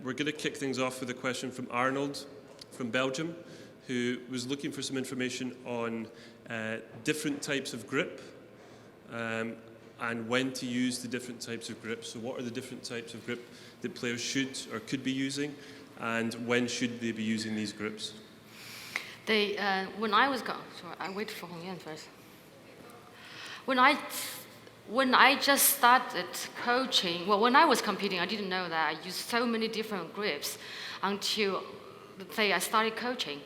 we're going to kick things off with a question from Arnold from Belgium, who was looking for some information on different types of grip and when to use the different types of grip. So what are the different types of grip that players should or could be using, and when should they be using these grips? When I was sorry, I wait for Hongyan first. When I just started coaching, well, when I was competing, I didn't know that I used so many different grips until the day I started coaching.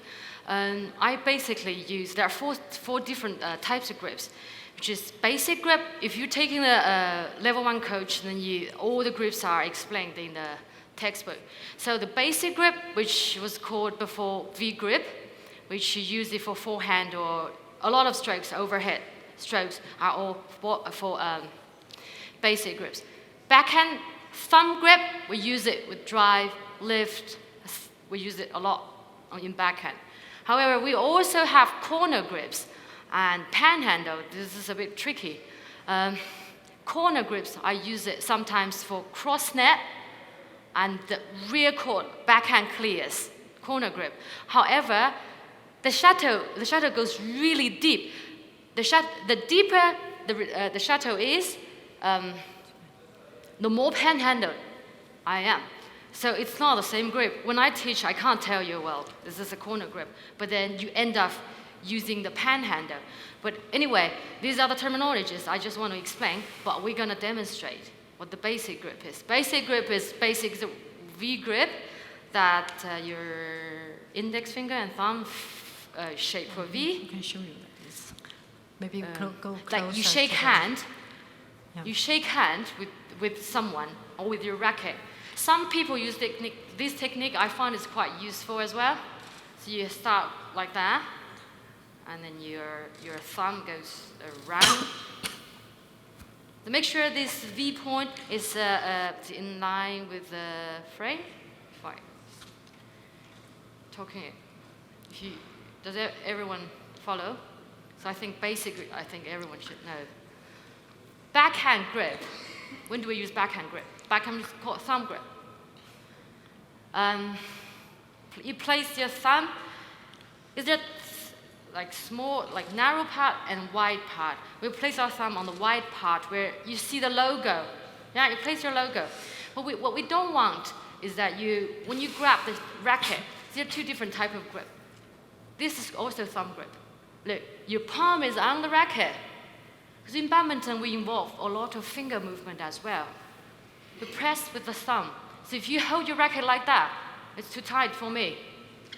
I basically use, there are four different types of grips, which is basic grip. If you're taking the level 1 coach, then all the grips are explained in the textbook. So the basic grip, which was called before V grip, which you use it for forehand or a lot of strokes, overhead strokes are all for basic grips. Backhand thumb grip, we use it with drive, lift. We use it a lot in backhand. However, we also have corner grips and panhandle. This is a bit tricky. Corner grips, I use it sometimes for cross net and the rear court backhand clears, corner grip. However, the shuttle goes really deep. The deeper the shuttle is, the more panhandle I am. So it's not the same grip. When I teach, I can't tell you, well, this is a corner grip, but then you end up using the panhandle. But anyway, these are the terminologies I just want to explain, but we're going to demonstrate what the basic grip is. Basic grip is the V grip that your index finger and thumb shape for V. I can show you like this. Maybe go closer. Like you shake hand. Yeah. You shake hand with someone or with your racket. Some people use this technique. I find is quite useful as well. So you start like that, and then your thumb goes around. So make sure this V point is in line with the frame. Fine. Does everyone follow? So I think I think everyone should know. Backhand grip. When do we use backhand grip? Backhand is called thumb grip. You place your thumb. Is there like small, like narrow part and wide part? We place our thumb on the wide part where you see the logo. Yeah, you place your logo. But what we don't want is that when you grab the racket, there are two different types of grip. This is also thumb grip. Look, your palm is on the racket. Because in badminton, we involve a lot of finger movement as well. You press with the thumb. So if you hold your racket like that, it's too tight for me.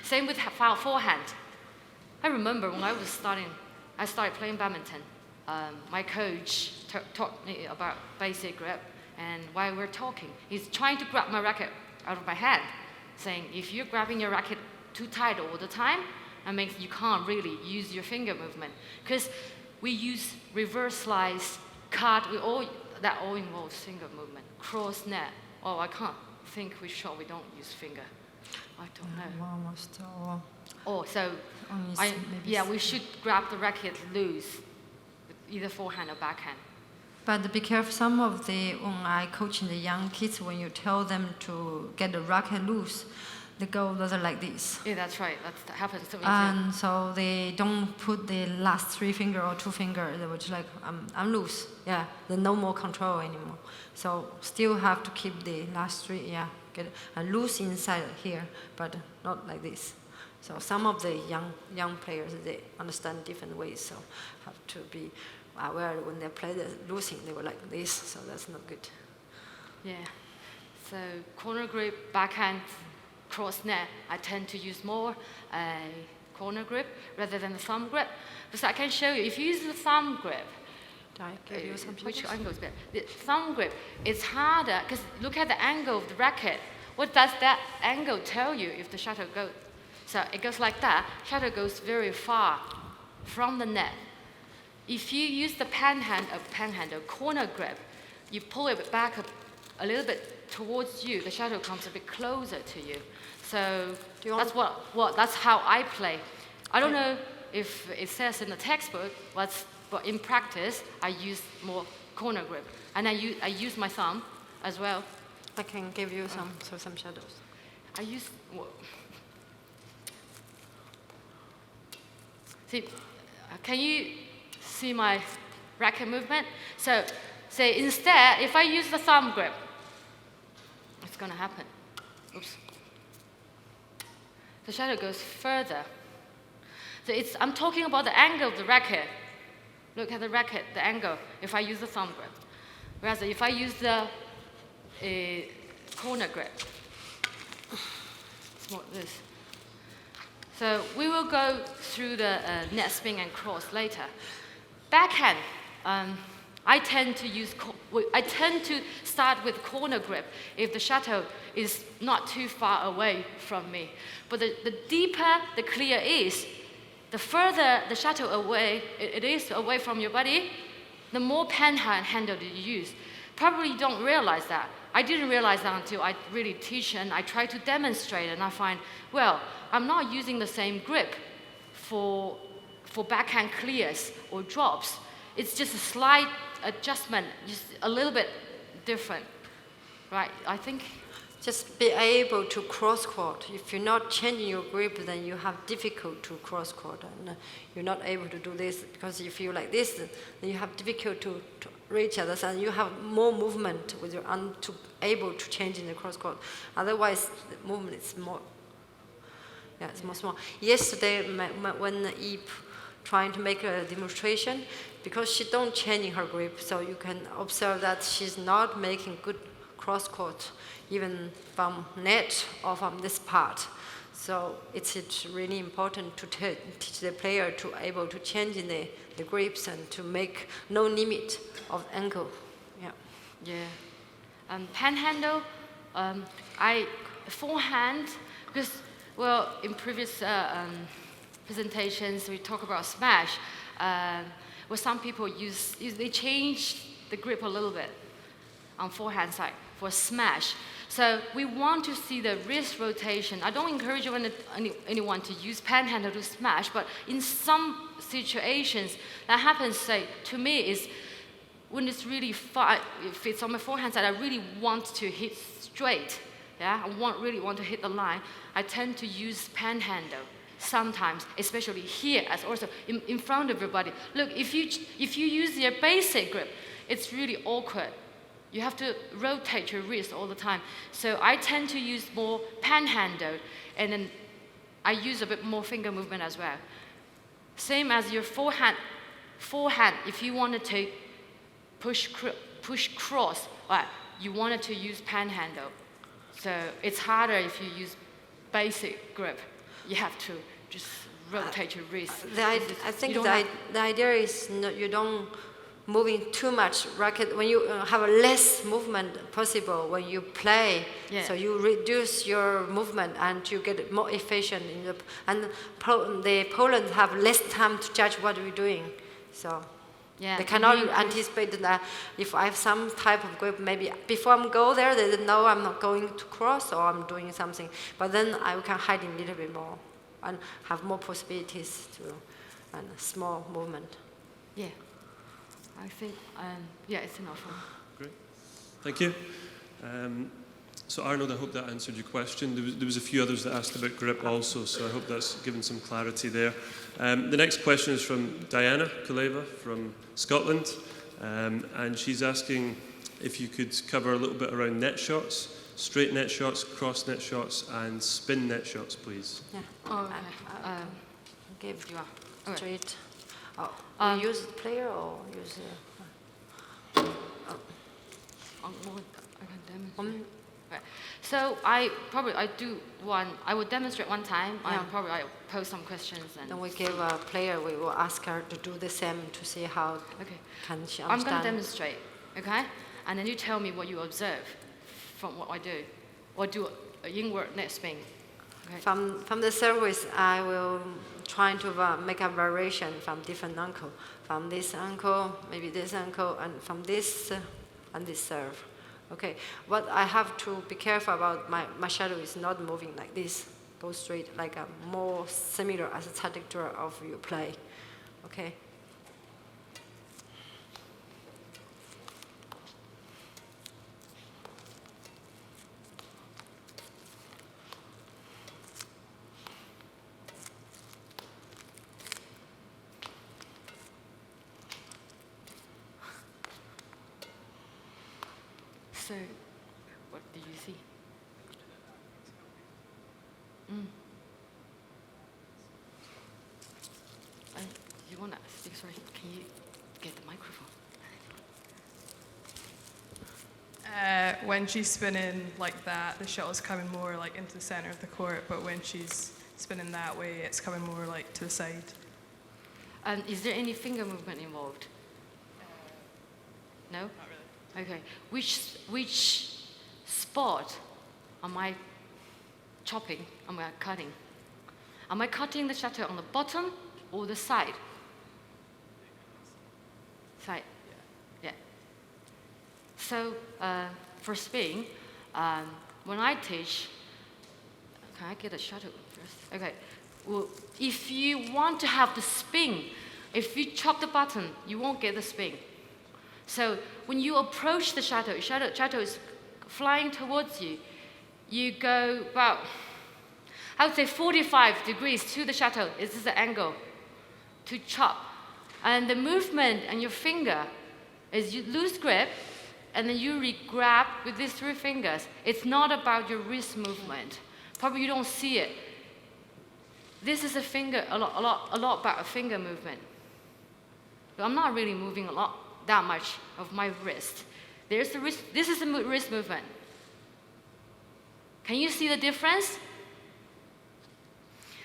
Same with forehand. I remember when I started playing badminton, my coach taught me about basic grip, and while we're talking, he's trying to grab my racket out of my hand, saying, if you're grabbing your racket too tight all the time, that means you can't really use your finger movement. Because we use reverse slice, cut, that all involves finger movement. Cross net, I can't think we don't use finger. I don't know. Almost all. So we should grab the racket loose, with either forehand or backhand. But be careful, when I coach the young kids, when you tell them to get the racket loose, they go like this. Yeah, that's right. That happens to me too. And so they don't put the last 3 finger or 2 finger. They were just like, I'm loose. Yeah, there's no more control anymore. So still have to keep the last 3. Yeah, get loose inside here, but not like this. So some of the young players, they understand different ways. So have to be aware when they play the losing, they were like this. So that's not good. Yeah. So corner grip, backhand, cross net, I tend to use more corner grip rather than the thumb grip. Because I can show you, if you use the thumb grip, which angle is better? The thumb grip, it's harder, because look at the angle of the racket. What does that angle tell you if the shuttle goes? So it goes like that. Shuttle goes very far from the net. If you use the panhandle corner grip, you pull it back a little bit towards you, the shuttle comes a bit closer to you. So that's how I play. I don't know if it says in the textbook, but in practice, I use more corner grip. And I use my thumb as well. I can give you some shadows. I use. See, can you see my racket movement? So, say instead, if I use the thumb grip, what's going to happen? Oops. The shadow goes further. So I'm talking about the angle of the racket. Look at the racket, the angle, if I use the thumb grip. Whereas if I use the corner grip, it's more this. So we will go through the net spin and cross later. Backhand, I tend to start with corner grip if the shuttle is not too far away from me. But the deeper the clear is, the further the shuttle away it is away from your body, the more panhandle you use. Probably don't realize that. I didn't realize that until I really teach and I try to demonstrate, and I find, well, I'm not using the same grip for backhand clears or drops. It's just a slight adjustment, just a little bit different, right? I think. Just be able to cross court. If you're not changing your grip, then you have difficult to cross court, and you're not able to do this because if you like this, then you have difficult to reach others, and you have more movement with your arm to able to change in the cross court. Otherwise, the movement is more. Yeah, it's more small. Yesterday, when Eve trying to make a demonstration, because she don't change in her grip, so you can observe that she's not making good cross court, even from net or from this part. So it's really important to teach the player to able to change in the grips and to make no limit of ankle. Yeah. Yeah. Panhandle, forehand, because, well, in previous presentations we talk about smash, where some people they change the grip a little bit on forehand side for smash. So we want to see the wrist rotation. I don't encourage anyone to use panhandle to smash, but in some situations that happens, say, to me is when it's really far, if it's on my forehand side, I really want to hit straight. Yeah, I really want to hit the line. I tend to use panhandle sometimes, especially here, as also in front of your body. Look, if you use your basic grip, it's really awkward. You have to rotate your wrist all the time. So I tend to use more panhandle, and then I use a bit more finger movement as well. Same as your forehand, if you wanted to push cross, you wanted to use panhandle. So it's harder if you use basic grip. You have to just rotate your wrist. I think the idea is you don't moving too much racket when you have a less movement possible when you play. Yeah. So you reduce your movement and you get more efficient and the Poland have less time to judge what we're doing. So yeah, they cannot anticipate that if I have some type of grip, maybe before I go there, they know I'm not going to cross or I'm doing something. But then I can hide a little bit more and have more possibilities to and small movement. Yeah. I think, it's enough. Great. Thank you. So Arnold, I hope that answered your question. There was a few others that asked about grip also, so I hope that's given some clarity there. The next question is from Diana Kuleva from Scotland, and she's asking if you could cover a little bit around net shots, straight net shots, cross net shots, and spin net shots, please. Yeah. Oh, Give you are. straight. Oh, you use the player or use the... I can demonstrate. Right. So I will demonstrate one time, Yeah. and probably I'll pose some questions. And then we give a player, we will ask her to do the same to see how can she understand. I'm going to demonstrate, okay? And then you tell me what you observe from what I do, or do an inward net spin. Okay. From the service, I will try to make a variation from different ankle. From this ankle, maybe this ankle, and from this and this serve. Okay, what I have to be careful about, my shadow is not moving like this, go straight, like a more similar as a trajectory of your play. Okay. So, what do you see? You want to speak? Sorry, can you get the microphone? When she's spinning like that, the shuttle's coming more like into the center of the court, but when she's spinning that way, it's coming more like to the side. And is there any finger movement involved? No? Not really. Okay. Which spot am I chopping? Am I cutting? Am I cutting the shuttle on the bottom or the side? Side. Yeah. So for spin, when I teach, can I get a shuttle first? Okay. Well, if you want to have the spin, if you chop the button, you won't get the spin. So when you approach the shuttle is flying towards you, you go about, I would say 45 degrees to the shuttle. This is the angle to chop. And the movement on your finger is you lose grip, and then you re-grab with these 3 fingers. It's not about your wrist movement. Probably you don't see it. This is a lot about a finger movement. But I'm not really moving that much of my wrist. There's the wrist. This is the wrist movement. Can you see the difference?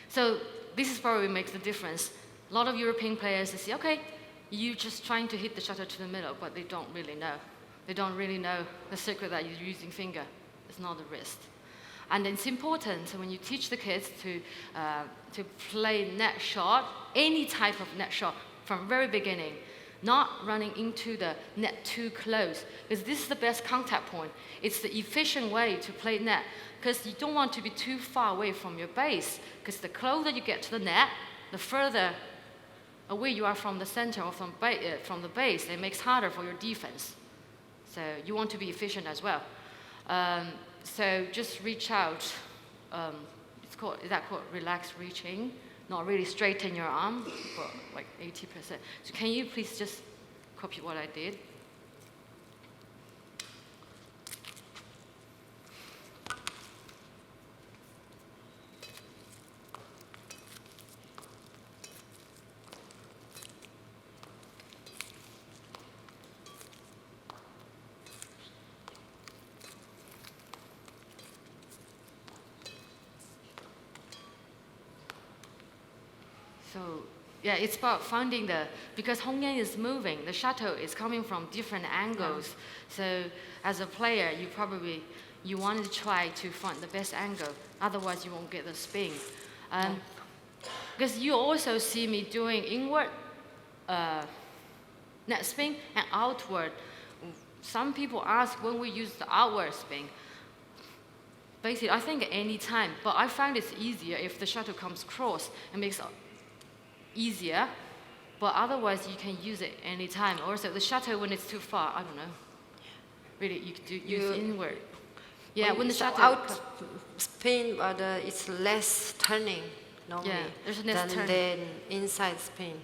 So this is probably makes the difference. A lot of European players, they say, okay, you're just trying to hit the shuttle to the middle, but they don't really know. They don't really know the secret that you're using finger. It's not the wrist. And it's important when you teach the kids to play net shot, any type of net shot from very beginning, not running into the net too close, because this is the best contact point. It's the efficient way to play net, because you don't want to be too far away from your base, because the closer you get to the net, the further away you are from the center or from the base. It makes it harder for your defense. So you want to be efficient as well. So just reach out. Is that called relaxed reaching? Not really straighten your arm, but like 80%. So can you please just copy what I did? So yeah, it's about finding because Hongyan is moving, the shuttle is coming from different angles. Yeah. So as a player, you want to try to find the best angle, otherwise you won't get the spin. Because you also see me doing inward net spin and outward. Some people ask when we use the outward spin. Basically, I think any time, but I find it's easier if the shuttle comes cross. It makes easier, but otherwise you can use it anytime. Also, the shuttle when it's too far, I don't know. Really, you could use inward. Yeah, when the shuttle out spin, but it's less turning normally than the inside spin.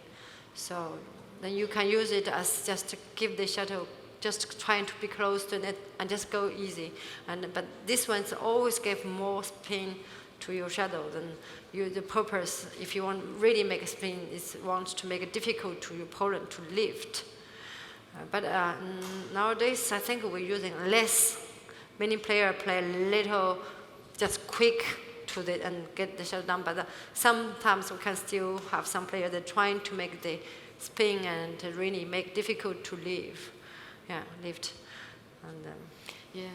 So then you can use it as just to give the shuttle, just trying to be close to it and just go easy. But this one's always give more spin to your shuttle than the purpose. If you want really make a spin, is wants to make it difficult to your opponent to lift. But nowadays, I think we're using less. Many players play a little, just quick to and get the shuttle down. But sometimes we can still have some players that are trying to make the spin and to really make difficult to lift. And yeah.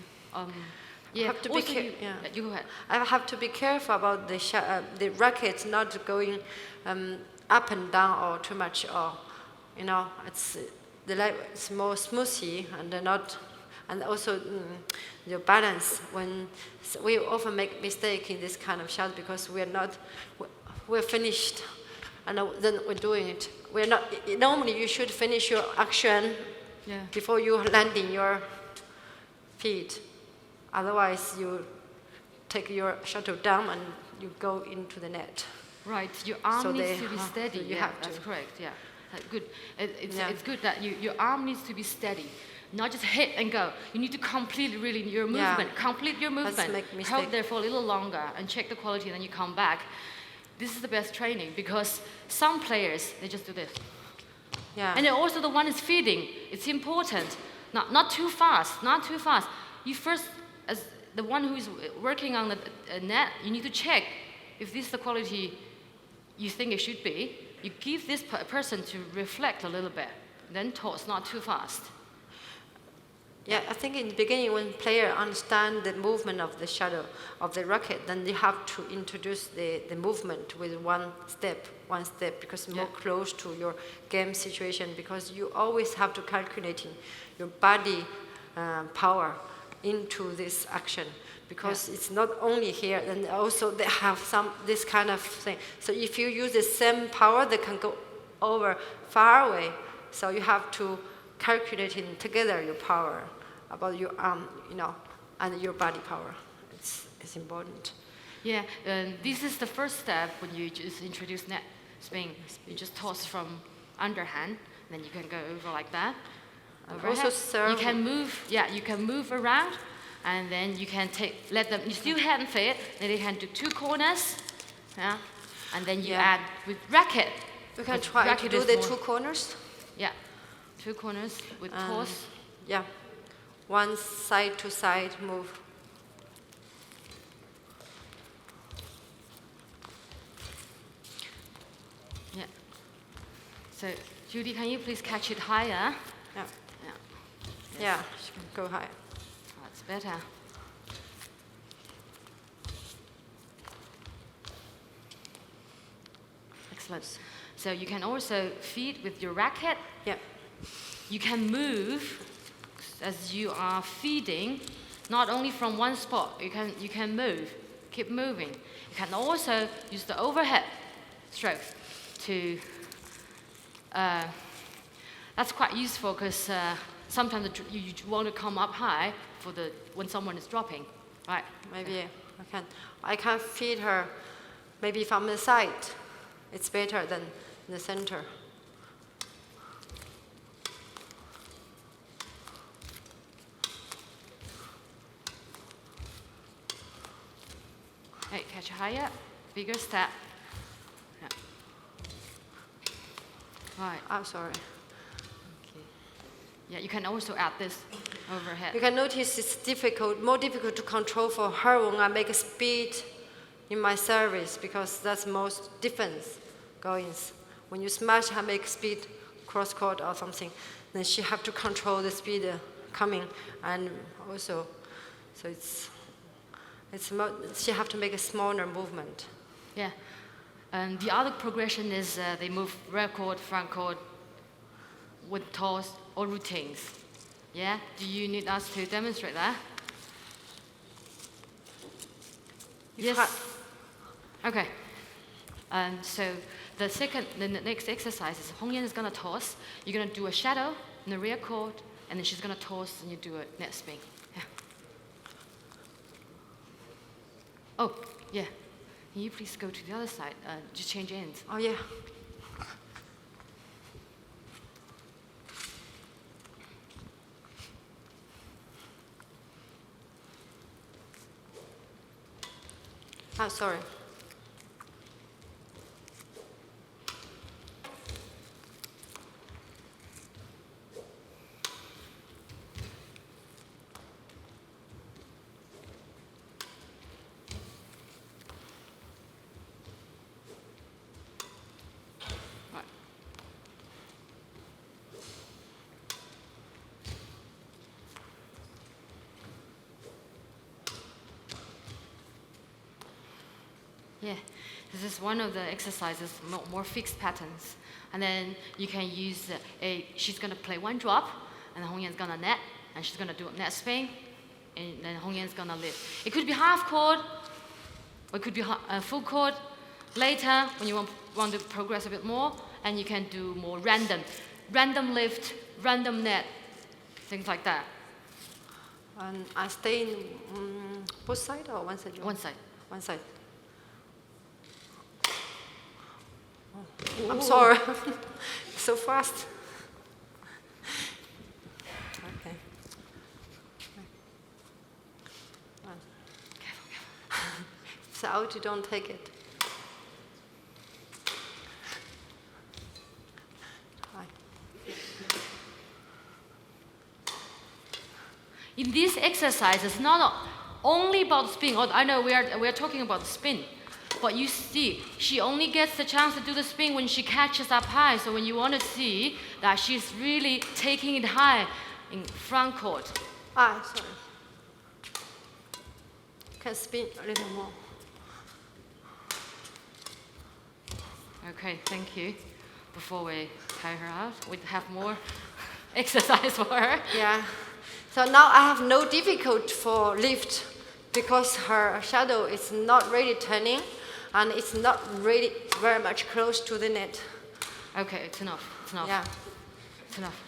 Have to also be you go ahead. I have to be careful about the racket not going up and down or too much, or it's more smoothie and also your balance. When we often make mistake in this kind of shot because we're finished, and then we're doing it. We're not. Normally, you should finish your action before you land in your feet. Otherwise, you take your shuttle down and you go into the net. Right, your arm needs to be steady. You have to. That's correct. Yeah, good. It's good that your arm needs to be steady. Not just hit and go. You need to complete really your movement. Complete your movement. Make mistake. Hold there for a little longer and check the quality, and then you come back. This is the best training because some players, they just do this. Yeah. And then also the one is feeding. It's important. Not too fast, not too fast. You first, as the one who is working on the net, you need to check if this is the quality you think it should be. You give this person to reflect a little bit, then toss, not too fast. Yeah, I think in the beginning when player understand the movement of the shadow of the racket, then they have to introduce the movement with one step, because more close to your game situation, because you always have to calculating your body power into this action, because it's not only here, and also they have this kind of thing. So if you use the same power, they can go over far away. So you have to calculating together your power about your arm, and your body power. It's important. Yeah, this is the first step when you just introduce net spin. You just toss from underhand, then you can go over like that. Also serve. You can move. Yeah, you can move around, and then you can let them. You still hand fit. Then you can do 2 corners. Yeah, and then you add with racket. We can try to do the 2 corners. Yeah, 2 corners with toss. Yeah, one side to side move. Yeah. So, Judy, can you please catch it higher? Yeah. Yeah. Yeah, she can go higher. That's better. Excellent. So you can also feed with your racket. Yeah. You can move as you are feeding, not only from one spot. You can move, keep moving. You can also use the overhead stroke to. That's quite useful because sometimes you want to come up high when someone is dropping, right? Maybe I can feed her, maybe from the side. It's better than the center. Hey, catch higher, bigger step. Yeah. Right. I'm sorry. Okay. Yeah, you can also add this overhead. You can notice it's more difficult to control for her when I make a speed in my service, because that's most defense goings. When you smash, I make speed cross court or something, then she have to control the speed coming, and also, so she have to make a smaller movement. Yeah. And the other progression is they move rear court, front court with toss or routines. Yeah? Do you need us to demonstrate that? Yes. Okay. And so the next exercise is Hongyan is going to toss. You're going to do a shadow in the rear court, and then she's going to toss, and you do a net spin. Yeah. Oh, yeah. Can you please go to the other side? Just change ends. Oh, yeah. Oh, sorry. Yeah, this is one of the exercises, more fixed patterns. And then you can use she's going to play one drop, and then Hongyan's going to net, and she's going to do a net spin, and then Hongyan's going to lift. It could be half court, or it could be full court. Later, when you want to progress a bit more, and you can do more random lift, random net, things like that. And I stay in both sides or one side? One side. One side. I'm sorry. So fast. Okay. If it's out, you don't take it. In this exercise, it's not only about spin. I know we are talking about the spin, but you see, she only gets the chance to do the spin when she catches up high. So when you want to see that she's really taking it high in front court. Sorry. Can spin a little more. Okay, thank you. Before we tie her out, we have more exercise for her. Yeah. So now I have no difficulty for lift because her shadow is not really turning and it's not really very much close to the net. Okay, it's enough. It's enough. Yeah. It's enough.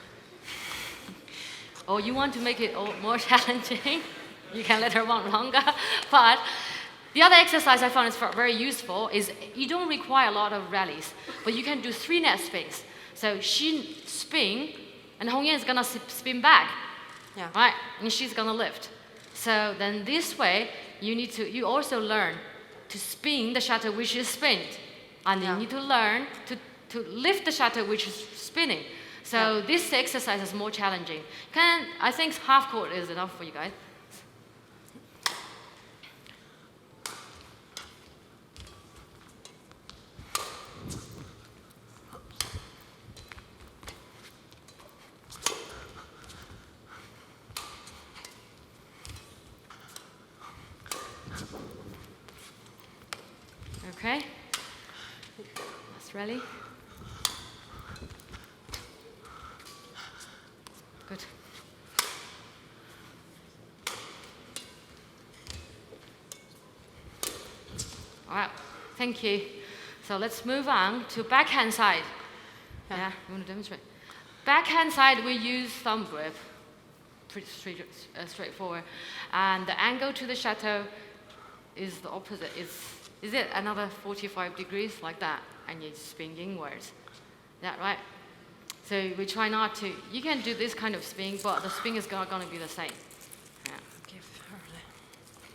Oh, you want to make it more challenging? You can let her run longer. But the other exercise I found is very useful is you don't require a lot of rallies, but you can do 3 net spins. So she spin, and Hongyan is gonna spin back. Yeah. Right, and she's gonna lift. So then this way, you also learn to spin the shuttle which is spinned. And you need to learn to lift the shuttle which is spinning. So this exercise is more challenging. I think half court is enough for you guys. Okay, let's rally. Good. All right, thank you. So let's move on to backhand side. Yeah, you want to demonstrate? Backhand side, we use thumb grip, pretty straightforward. And the angle to the shuttle is the opposite. Is it another 45 degrees like that? And you spin inwards. Is that right? So we try not to, you can do this kind of spin, but the spin is not going to be the same. Yeah. Give her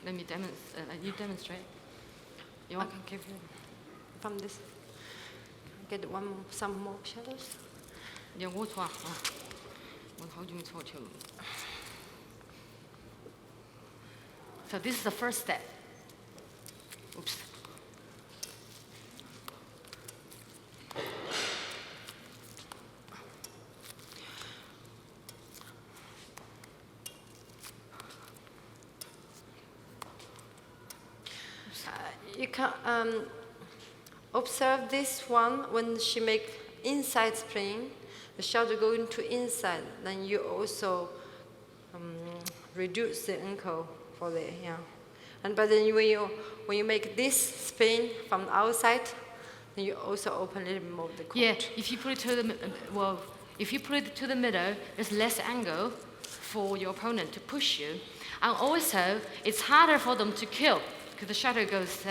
Let me demonstrate. You demonstrate. You I want? can give you from this. Get some more shadows. Yeah, what one? How do you talk to? So this is the first step. Oops. You can observe this one when she make inside spring, the shadow going to inside. Then you also reduce the ankle for the but then when you make this spin from the outside, then you also open a little bit more of the court. Yeah, if you put it to the middle, there's less angle for your opponent to push you, and also it's harder for them to kill because the shadow goes.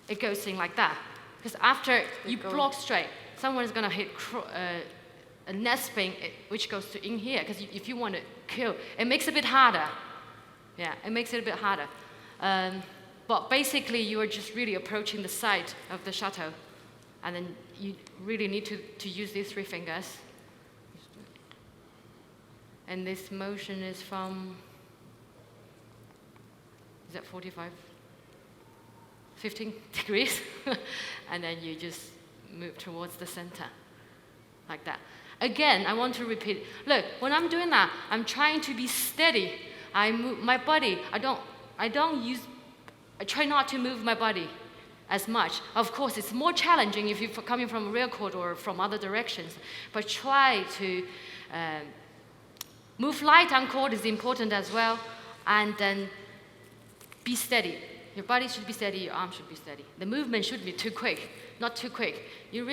It goes in like that. Because after you block straight, someone's gonna hit a net spin which goes to in here. Because if you want to kill, it makes it a bit harder. Yeah, it makes it a bit harder. But basically, you are just really approaching the side of the shuttle, and then you really need to use these 3 fingers. And this motion is from. Is that 45? 15 degrees, and then you just move towards the center, like that. Again, I want to repeat. Look, when I'm doing that, I'm trying to be steady. I move my body. I try not to move my body as much. Of course, it's more challenging if you're coming from rear court or from other directions. But try to move light on court is important as well, and then be steady. Your body should be steady, your arm should be steady. The movement should be too quick, not too quick. You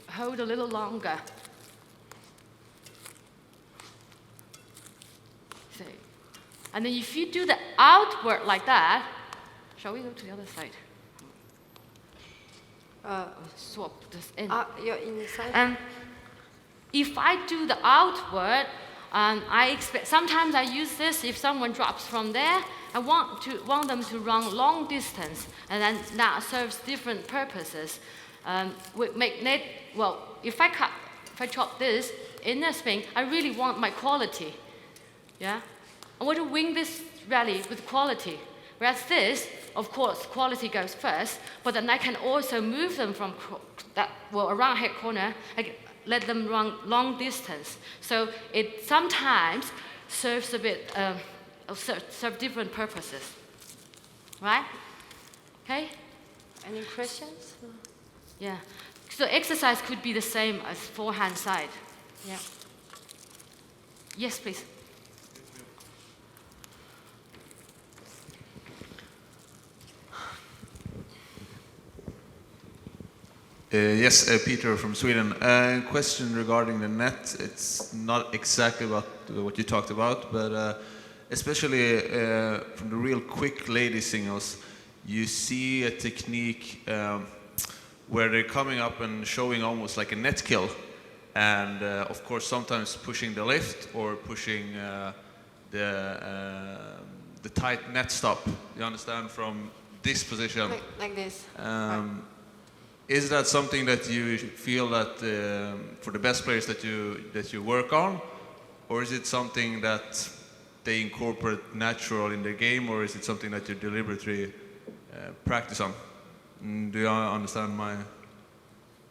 hold a little longer. So, and then if you do the outward like that, shall we go to the other side? Swap this in. You're inside. And if I do the outward, I expect, sometimes I use this if someone drops from there, I want them to run long distance, and then that serves different purposes. We make net. Well, if I chop this in a spin, I really want my quality. Yeah, I want to win this rally with quality. Whereas this, of course, quality goes first, but then I can also move them from around head corner. Let them run long distance. So it sometimes serves a bit, serve different purposes, right? Okay? Any questions? Yeah. So exercise could be the same as forehand side. Yeah. Yes, please. Yes, Peter from Sweden. Question regarding the net. It's not exactly about what you talked about, but especially from the real quick lady singles, you see a technique where they're coming up and showing almost like a net kill, and of course sometimes pushing the lift or pushing the tight net stop. You understand, from this position. Like this. Is that something that you feel that for the best players that you work on, or is it something that they incorporate natural in their game, or is it something that you deliberately practice on? Do you understand my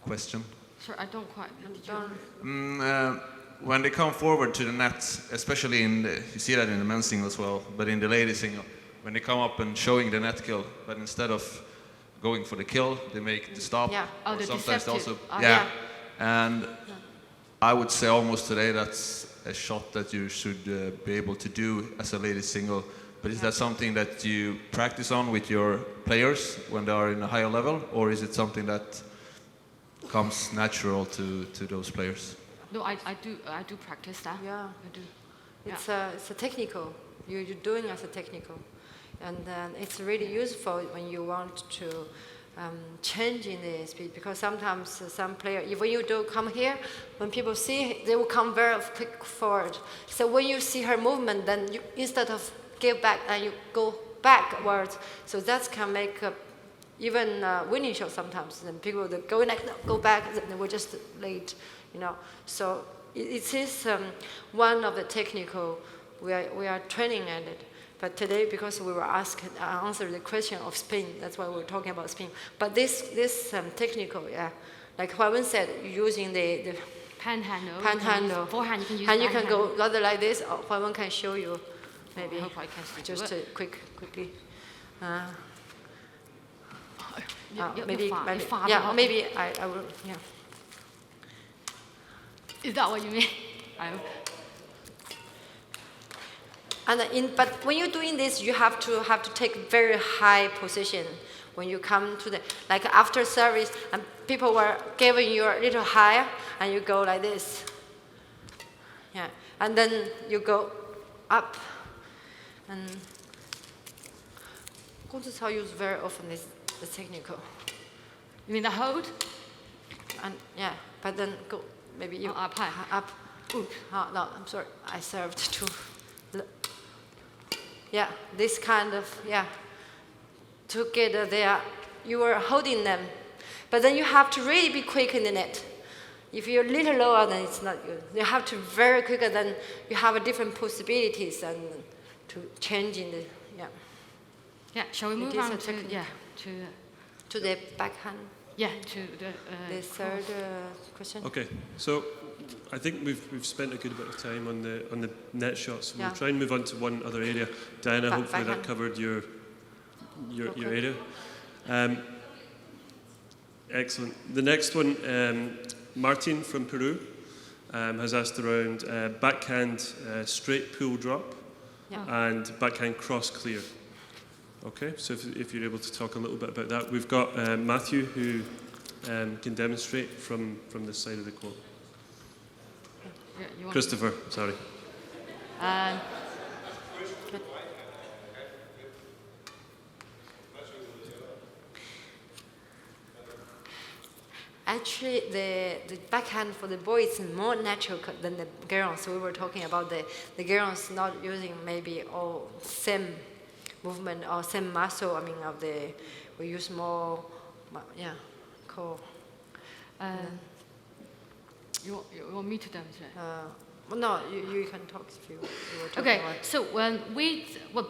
question? Sure, I don't quite understand. When they come forward to the net, especially you see that in the men's single as well, but in the ladies single, when they come up and showing the net kill, but instead of going for the kill, they make the stop. Yeah. Oh, the sometimes they deceptive. also, yeah. And I would say almost today that's a shot that you should be able to do as a ladies single. But is that something that you practice on with your players when they are in a higher level, or is it something that comes natural to those players? No, I do practice that. Yeah. I do. It's a technical. You're doing as a technical. And then it's really useful when you want to change in the speed, because sometimes some player, if you do come here, when people see, they will come very quick forward. So when you see her movement, then you, instead of give back, you go backwards. So that can make even winning shot sometimes. Then people that go like go back, then they were just late, you know. So it is one of the technical we are training at it. But today, because we were answered the question of spin, that's why we're talking about spin. But this technical, yeah, like Huaiwen said, using the panhandle. Forehand, you can use and you can go rather like this, or Huaiwen can show you, maybe. I hope I can still just do it. quickly. Maybe yeah, or maybe I will, yeah. Is that what you mean? But when you're doing this, you have to take very high position when you come to the, like after service, and people were giving you a little higher, and you go like this. Yeah, and then you go up. And Gong Zicao use very often this the technical. You mean the hold? And yeah, but then go maybe you up high. Up. Ooh, oh, no, I'm sorry, I served too. Yeah, this kind of, yeah, together there, you are holding them. But then you have to really be quick in the net. If you're a little lower, then it's not good. You have to very quicker, then you have a different possibilities and to change in the, yeah. Yeah, shall we move on to the backhand? Yeah, to the third question. Okay, so I think we've spent a good bit of time on the net shots. We'll try and move on to one other area. Diana, hopefully that covered your area. Excellent. The next one, Martin from Peru has asked around backhand straight pull drop and backhand cross clear. Okay, so if you're able to talk a little bit about that. We've got Matthew who can demonstrate from this side of the court. Christopher, sorry. Actually, the backhand for the boys is more natural than the girls. So we were talking about the girls not using maybe all same movement or same muscle. I mean, we use more, core. You want me to demonstrate? Well, no, you can talk if you were talking Okay, about. so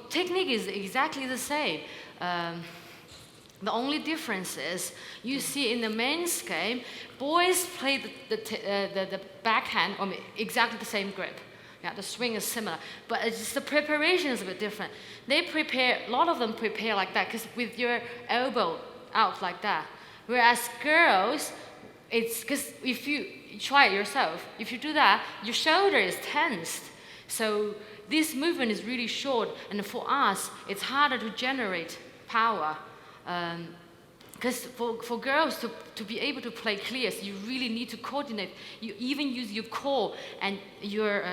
technique is exactly the same. The only difference is you see in the men's game, boys play the backhand, exactly the same grip. Yeah, the swing is similar, but it's just the preparation is a bit different. A lot of them prepare like that, because with your elbow out like that. Whereas girls, it's because if you try it yourself, if you do that, your shoulder is tensed. So this movement is really short, and for us, it's harder to generate power. Because for girls to be able to play clears, you really need to coordinate. You even use your core and your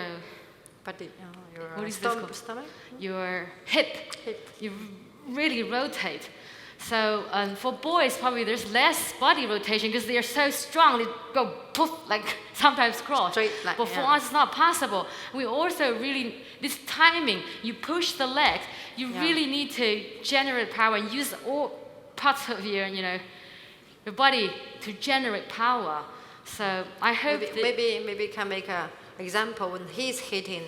what is this called? Stomach? Your hip. You really rotate. So for boys, probably there's less body rotation because they are so strong. They go poof, like sometimes cross. Straight, like, but for us, it's not possible. We also really, this timing, you push the legs, you really need to generate power and use all parts of your body to generate power. So I hope maybe can make an example when he's hitting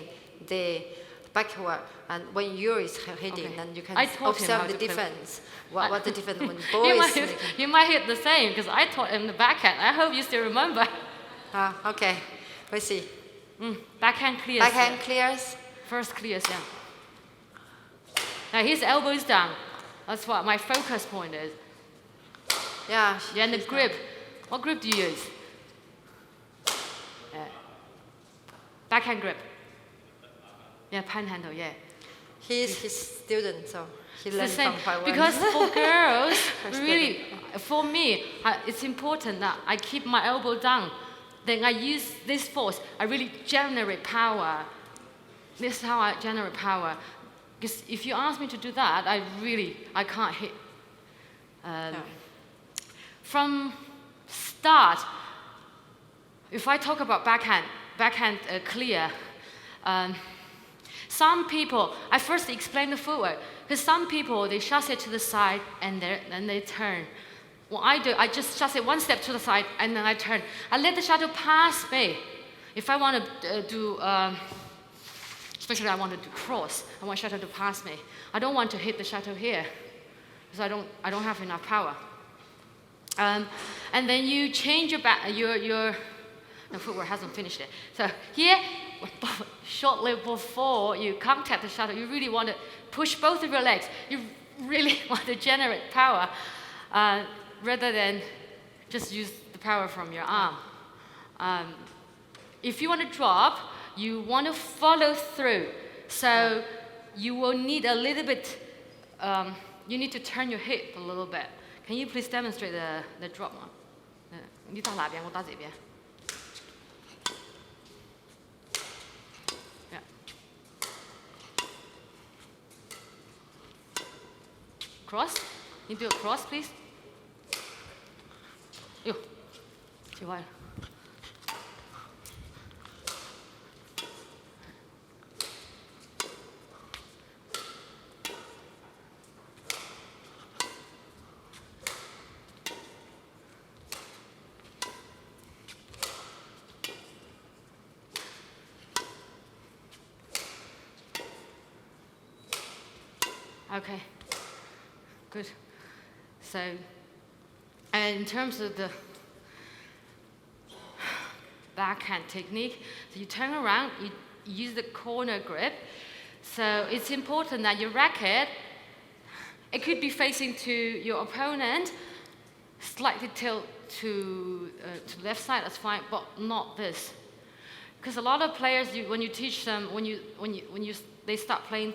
the backward and when you is hitting, and you can observe the difference. What the difference when boys? You might hit the same because I taught him the backhand. I hope you still remember. Okay, let's see. Backhand clears. Backhand clears. First clears, yeah. Now his elbow is down. That's what my focus point is. Yeah. And the grip. What grip do you use? Backhand grip. Yeah, panhandle, yeah. He's his student, so he It's the learned same. from Huaiwen. Because for girls, really, for me, it's important that I keep my elbow down. Then I use this force. I really generate power. This is how I generate power. Because if you ask me to do that, I can't hit. From start, if I talk about backhand clear, some people, I first explain the footwork, because some people, they chasse to the side and then they turn. What I do, I just chasse one step to the side and then I turn. I let the shuttle pass me. If I want to do, especially I want to do cross, I want shuttle to pass me. I don't want to hit the shuttle here, because I don't have enough power. And then you change your footwork hasn't finished it. So here, shortly before you contact the shuttle, you really want to push both of your legs. You really want to generate power rather than just use the power from your arm. If you want to drop, you want to follow through. So you will need a little bit, you need to turn your hip a little bit. Can you please demonstrate the drop one? 你打哪边？我打这边。Yeah. Cross? You do a cross, please. Yo, 奇怪了。Okay, good. So, and in terms of the backhand technique, so you turn around, you use the corner grip. So it's important that your racket, it could be facing to your opponent, slightly tilt to left side, that's fine, but not this. Because a lot of players, when you teach them, they start playing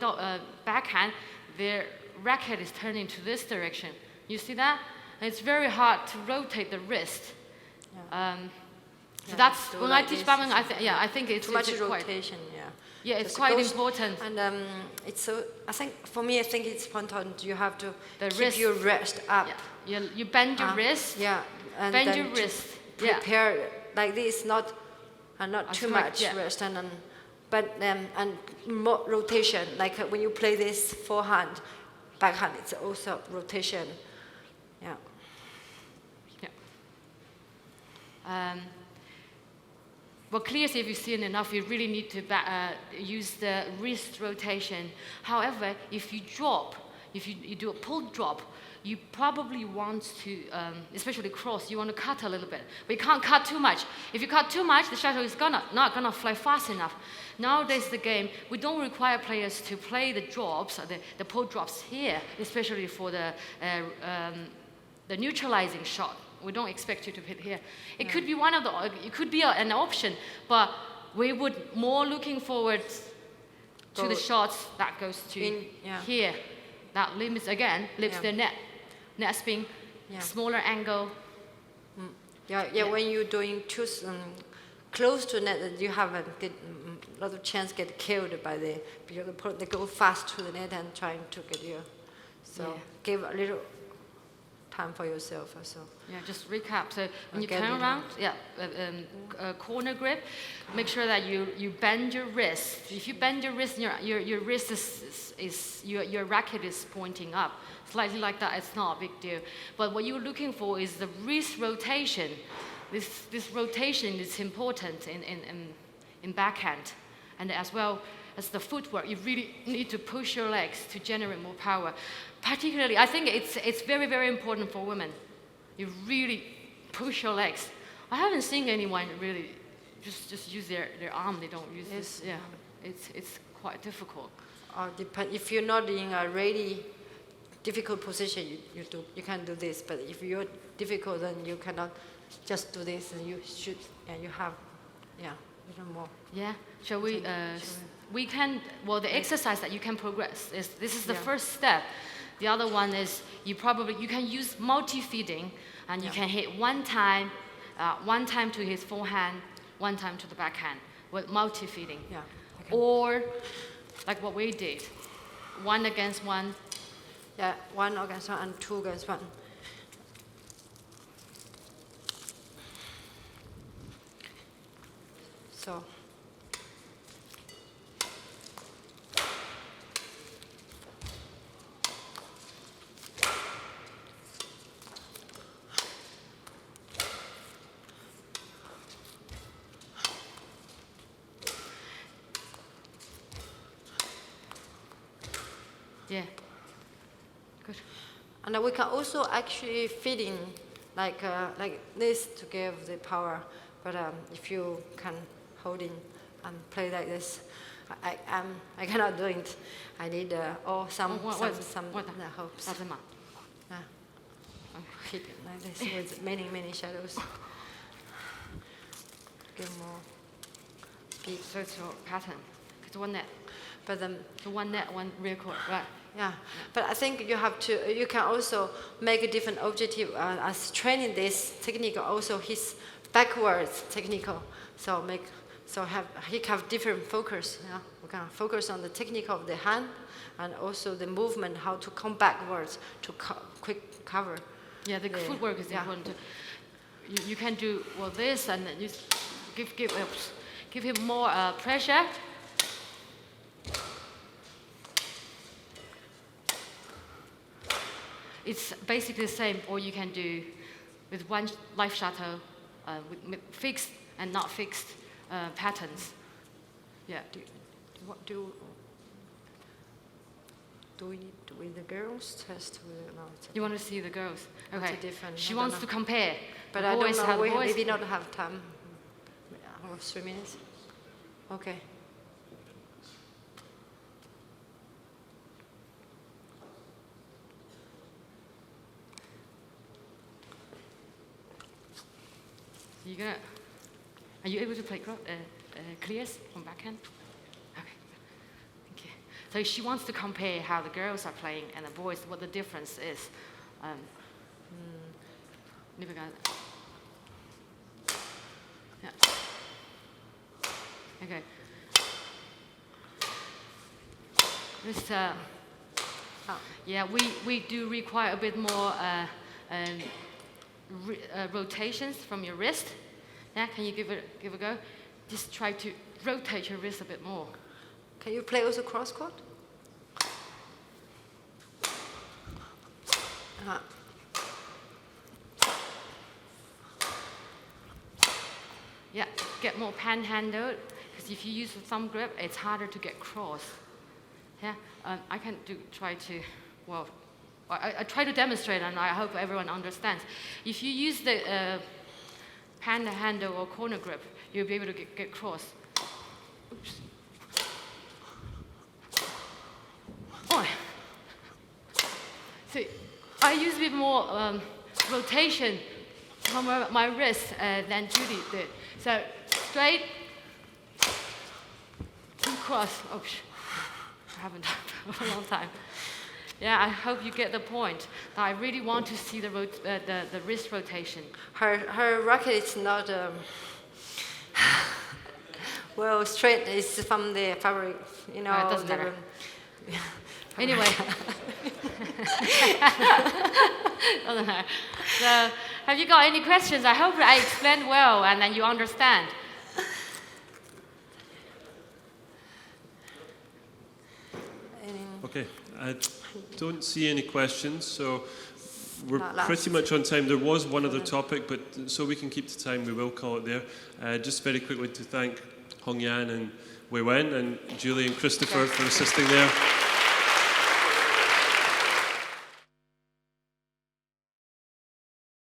backhand, their racket is turning to this direction. You see that? And it's very hard to rotate the wrist. So that's when I teach badminton. I think it's too much quite, rotation. Yeah, it's quite important. And it's so. I think for me, I think it's important. You have to keep wrist. your wrist up. Yeah. You bend your wrist. Yeah, and bend then your wrist. Prepare like this, not too much yeah. wrist, and more rotation. Like when you play this forehand, backhand, it's also rotation. Yeah. Well, clearly, if you've seen enough, you really need to use the wrist rotation. However, if you drop, if you do a pull drop, you probably want to, especially cross, you want to cut a little bit. But you can't cut too much. If you cut too much, the shuttle is not gonna fly fast enough. Nowadays, the game, we don't require players to play the drops, the pull drops here, especially for the neutralizing shot. We don't expect you to hit here. It could be it could be an option, but we would more looking forward to the shots that goes to here. That limits the net spin, smaller angle. When you're doing too close to net, you have a lot of chance get killed because they go fast to the net and trying to get you. So give a little time for yourself also. Yeah, just recap. So when you turn around, corner grip, make sure that you bend your wrist. If you bend your wrist, your wrist is your racket is pointing up. Slightly like that, it's not a big deal. But what you're looking for is the wrist rotation. This rotation is important in backhand, and as well as the footwork. You really need to push your legs to generate more power. Particularly, I think it's very, very important for women. You really push your legs. I haven't seen anyone really just use their arm. They don't use this. Yeah, it's quite difficult. If you're not in a really difficult position, you can do this. But if you're difficult, then you cannot just do this, and you should. You have, a little more. Yeah. Shall we? We can. Well, the exercise that you can progress is this is the first step. The other one is you can use multi-feeding, and you can hit one time to his forehand, one time to the backhand with multi-feeding. Yeah. Or like what we did, 1 against 1. Yeah, 1 against 1 and 2 against 1. So. Yeah. Good. And we can also actually feed in like this to give the power. But if you can hold in and play like this, I cannot do it. I need some hopes. Yeah. Hit it like this with many shadows. Give more speed. So it's your pattern. It's one net. But So one net, one rear court, right? Yeah, but I think you can also make a different objective as training this technique, also his backwards technical. He can have different focus. Yeah, we can focus on the technique of the hand and also the movement, how to come backwards to quick cover. Yeah, the footwork is important. You can do this and you give him more pressure. It's basically the same, or you can do with one life shuttle, with fixed and not fixed patterns. Yeah. Do we need with the girls test? You want to see the girls? Okay. Different. She wants to compare. But I don't know. We maybe not have time. 3 minutes. Okay. Are you able to play clears from backhand? Okay, thank you. So she wants to compare how the girls are playing and the boys, what the difference is. Yeah. Okay. This, we do require a bit more rotations from your wrist. Yeah, can you give a go? Just try to rotate your wrist a bit more. Can you play also cross court? Yeah, get more panhandle, because if you use the thumb grip, it's harder to get cross. Yeah, I can try to, well, I try to demonstrate, and I hope everyone understands. If you use the panhandle or corner grip, you'll be able to get cross. Oops. Oh. So I use a bit more rotation from my wrist than Judy did. So straight, cross. Oh, I haven't done that for a long time. Yeah, I hope you get the point. That I really want to see the wrist rotation. Her racket is not well straight. It's from the fabric, you know. It doesn't matter. Anyway. Doesn't matter. So, have you got any questions? I hope I explained well and then you understand. Okay, I don't see any questions, so we're Not last. pretty much on time. There was one other topic, but so we can keep to time, we will call it there. Just very quickly to thank Hongyan and Huaiwen and Julie and Christopher for assisting there.